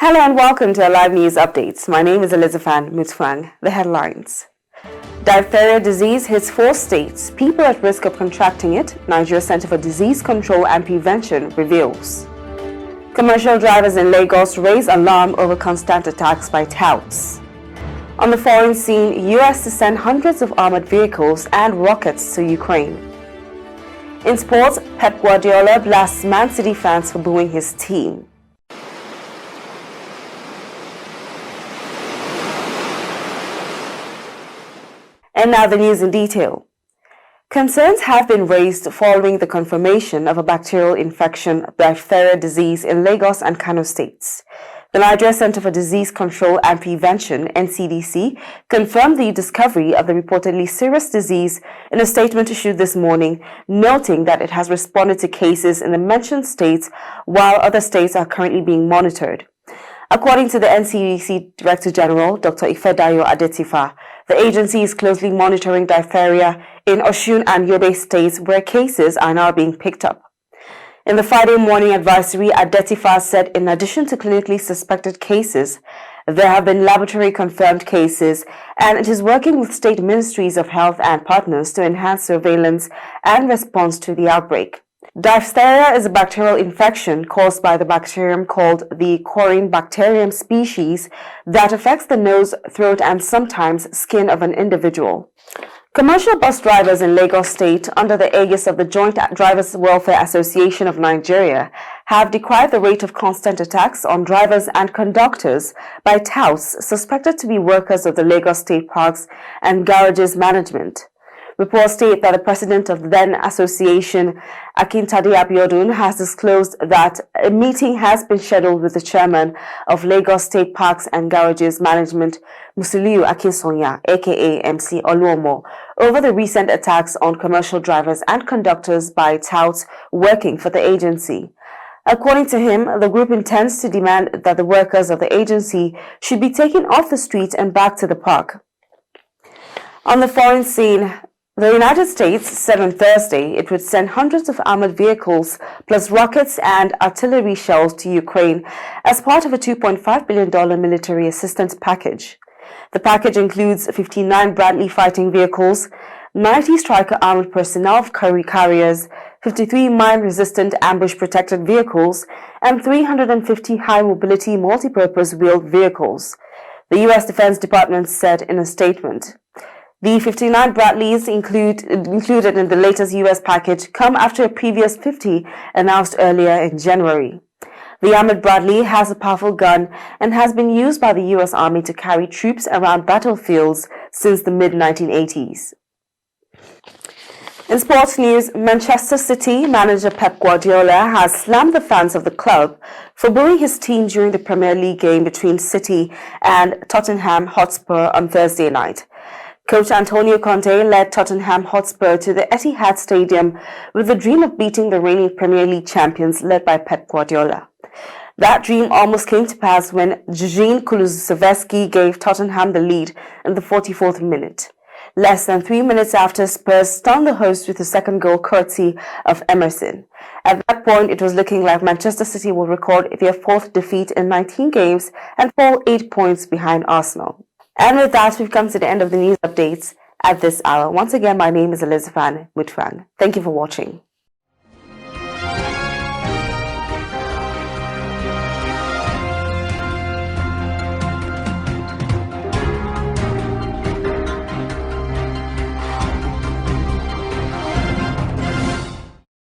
Hello and welcome to our live news updates. My name is Elizabeth Mutfang. The headlines. Diphtheria disease hits 4 states. People at risk of contracting it, Nigeria Center for Disease Control and Prevention reveals. Commercial drivers in Lagos raise alarm over constant attacks by touts. On the foreign scene, US to send hundreds of armored vehicles and rockets to Ukraine. In sports, Pep Guardiola blasts Man City fans for booing his team. And now the news in detail. Concerns have been raised following the confirmation of a bacterial infection, diphtheria disease, in Lagos and Kano states. The Nigeria Center for Disease Control and Prevention, NCDC, confirmed the discovery of the reportedly serious disease in a statement issued this morning, noting that it has responded to cases in the mentioned states while other states are currently being monitored. According to the NCDC Director General, Dr. Ifedayo Adetifa, the agency is closely monitoring diphtheria in Osun and Yobe states where cases are now being picked up. In the Friday morning advisory, Adetifa said in addition to clinically suspected cases, there have been laboratory-confirmed cases, and it is working with state ministries of health and partners to enhance surveillance and response to the outbreak. Diphtheria is a bacterial infection caused by the bacterium called the Corynebacterium species that affects the nose, throat, and sometimes skin of an individual. Commercial bus drivers in Lagos State, under the aegis of the Joint Drivers Welfare Association of Nigeria, have decried the rate of constant attacks on drivers and conductors by touts suspected to be workers of the Lagos State Parks and Garages Management. Reports state that the president of the then association, Akintade Abiodun, has disclosed that a meeting has been scheduled with the chairman of Lagos State Parks and Garages Management, Musiliu Akinsonya, aka MC Oluomo, over the recent attacks on commercial drivers and conductors by touts working for the agency. According to him, the group intends to demand that the workers of the agency should be taken off the street and back to the park. On the foreign scene, the United States said on Thursday it would send hundreds of armored vehicles plus rockets and artillery shells to Ukraine as part of a $2.5 billion military assistance package. The package includes 59 Bradley fighting vehicles, 90 Stryker armored personnel carriers, 53 mine-resistant ambush-protected vehicles, and 350 high-mobility multi-purpose wheeled vehicles, the U.S. Defense Department said in a statement. The 59 Bradleys included in the latest U.S. package come after a previous 50 announced earlier in January. The armored Bradley has a powerful gun and has been used by the U.S. Army to carry troops around battlefields since the mid-1980s. In sports news, Manchester City manager Pep Guardiola has slammed the fans of the club for booing his team during the Premier League game between City and Tottenham Hotspur on Thursday night. Coach Antonio Conte led Tottenham Hotspur to the Etihad Stadium with the dream of beating the reigning Premier League champions led by Pep Guardiola. That dream almost came to pass when Grzegorz Kulusevski gave Tottenham the lead in the 44th minute. Less than 3 minutes after, Spurs stunned the hosts with a second goal courtesy of Emerson. At that point, it was looking like Manchester City will record their 4th defeat in 19 games and fall 8 points behind Arsenal. And with that, we've come to the end of the news updates at this hour. Once again, my name is Elizabeth Mutfang. Thank you for watching.